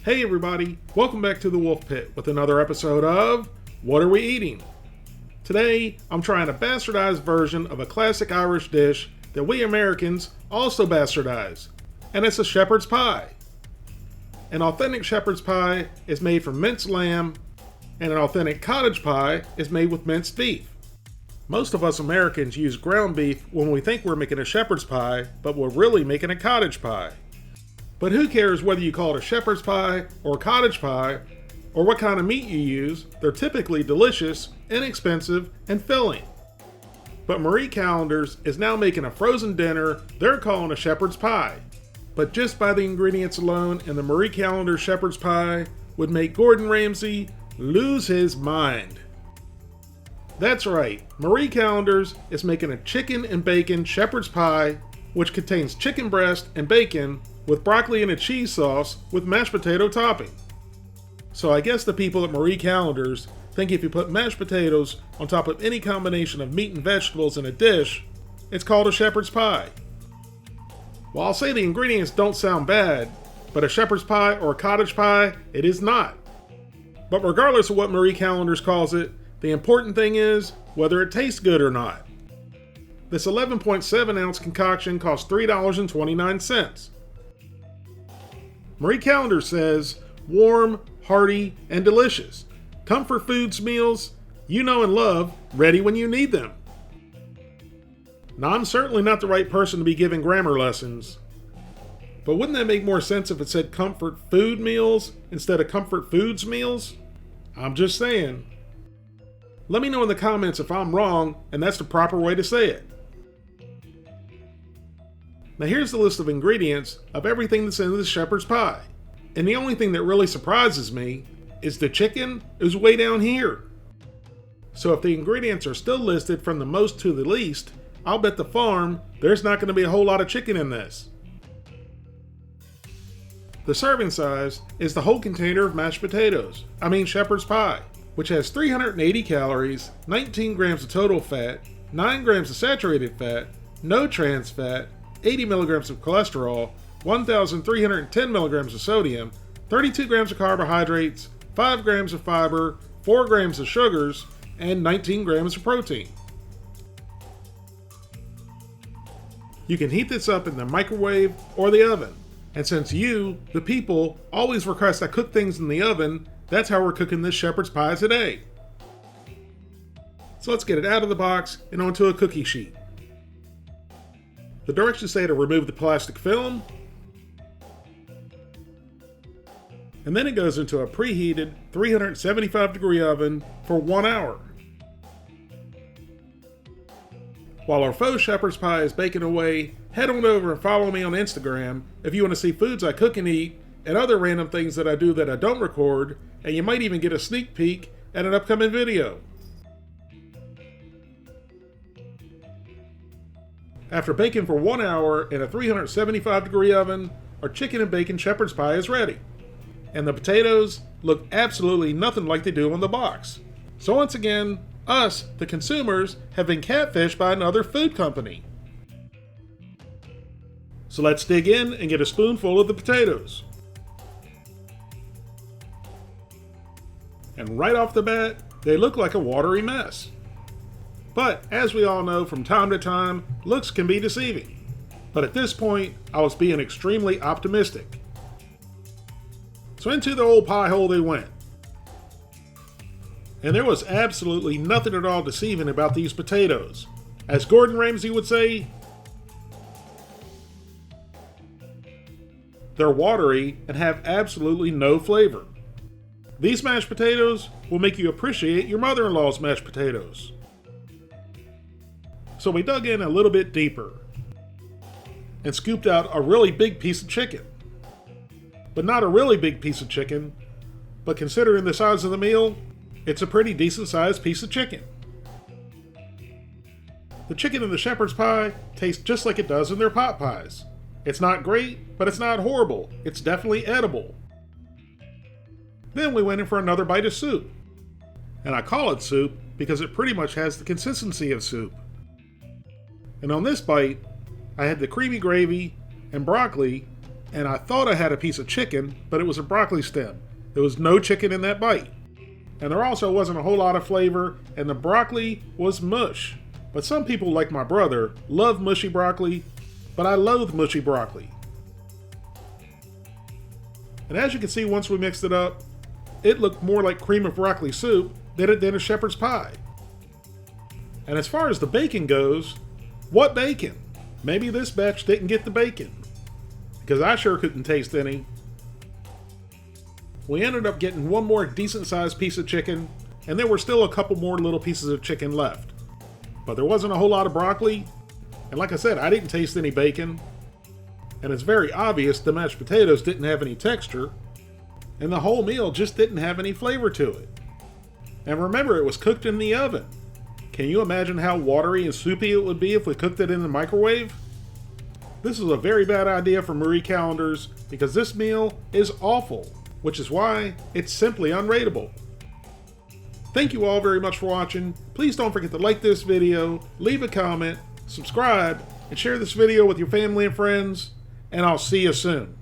Hey everybody, welcome back to the Wolf Pit with another episode of What Are We Eating? Today, I'm trying a bastardized version of a classic Irish dish that we Americans also bastardize, and it's a shepherd's pie. An authentic shepherd's pie is made from minced lamb, and an authentic cottage pie is made with minced beef. Most of us Americans use ground beef when we think we're making a shepherd's pie, but we're really making a cottage pie. But who cares whether you call it a shepherd's pie or cottage pie, or what kind of meat you use? They're typically delicious, inexpensive, and filling. But Marie Callender's is now making a frozen dinner they're calling a shepherd's pie. But just by the ingredients alone in the Marie Callender shepherd's pie would make Gordon Ramsay lose his mind. That's right, Marie Callender's is making a chicken and bacon shepherd's pie, which contains chicken breast and bacon with broccoli and a cheese sauce with mashed potato topping. So I guess the people at Marie Callender's think if you put mashed potatoes on top of any combination of meat and vegetables in a dish, it's called a shepherd's pie. Well, I'll say the ingredients don't sound bad, but a shepherd's pie or a cottage pie, it is not. But regardless of what Marie Callender's calls it, the important thing is whether it tastes good or not. This 11.7 ounce concoction costs $3.29. Marie Callender says, warm, hearty, and delicious. Comfort foods meals you know and love, ready when you need them. Now, I'm certainly not the right person to be giving grammar lessons, but wouldn't that make more sense if it said comfort food meals instead of comfort foods meals? I'm just saying. Let me know in the comments if I'm wrong and that's the proper way to say it. Now here's the list of ingredients of everything that's in this shepherd's pie. And the only thing that really surprises me is the chicken is way down here. So if the ingredients are still listed from the most to the least, I'll bet the farm there's not going to be a whole lot of chicken in this. The serving size is the whole container of mashed potatoes, shepherd's pie, which has 380 calories, 19 grams of total fat, 9 grams of saturated fat, no trans fat, 80 milligrams of cholesterol, 1,310 milligrams of sodium, 32 grams of carbohydrates, 5 grams of fiber, 4 grams of sugars, and 19 grams of protein. You can heat this up in the microwave or the oven. And since you, the people, always request I cook things in the oven, that's how we're cooking this shepherd's pie today. So let's get it out of the box and onto a cookie sheet. The directions say to remove the plastic film, and then it goes into a preheated 375 degree oven for 1 hour. While our faux shepherd's pie is baking away, head on over and follow me on Instagram if you want to see foods I cook and eat and other random things that I do that I don't record, and you might even get a sneak peek at an upcoming video. After baking for 1 hour in a 375 degree oven, our chicken and bacon shepherd's pie is ready. And the potatoes look absolutely nothing like they do on the box. So once again, us, the consumers, have been catfished by another food company. So let's dig in and get a spoonful of the potatoes. And right off the bat, they look like a watery mess. But as we all know, from time to time, looks can be deceiving. But at this point, I was being extremely optimistic. So into the old pie hole they went. And there was absolutely nothing at all deceiving about these potatoes. As Gordon Ramsay would say, they're watery and have absolutely no flavor. These mashed potatoes will make you appreciate your mother-in-law's mashed potatoes. So we dug in a little bit deeper and scooped out a really big piece of chicken. But not a really big piece of chicken, but considering the size of the meal, it's a pretty decent sized piece of chicken. The chicken in the shepherd's pie tastes just like it does in their pot pies. It's not great, but it's not horrible. It's definitely edible. Then we went in for another bite of soup. And I call it soup because it pretty much has the consistency of soup. And on this bite, I had the creamy gravy and broccoli and I thought I had a piece of chicken, but it was a broccoli stem. There was no chicken in that bite. And there also wasn't a whole lot of flavor, and the broccoli was mush. But some people, like my brother, love mushy broccoli, but I loathe mushy broccoli. And as you can see, once we mixed it up, it looked more like cream of broccoli soup than it did a shepherd's pie. And as far as the bacon goes, what bacon? Maybe this batch didn't get the bacon, because I sure couldn't taste any. We ended up getting one more decent sized piece of chicken, and there were still a couple more little pieces of chicken left. But there wasn't a whole lot of broccoli, and like I said, I didn't taste any bacon. And it's very obvious the mashed potatoes didn't have any texture, and the whole meal just didn't have any flavor to it. And remember, it was cooked in the oven. Can you imagine how watery and soupy it would be if we cooked it in the microwave? This is a very bad idea for Marie Callender's, because this meal is awful, which is why it's simply unrateable. Thank you all very much for watching. Please don't forget to like this video, leave a comment, subscribe, and share this video with your family and friends, and I'll see you soon.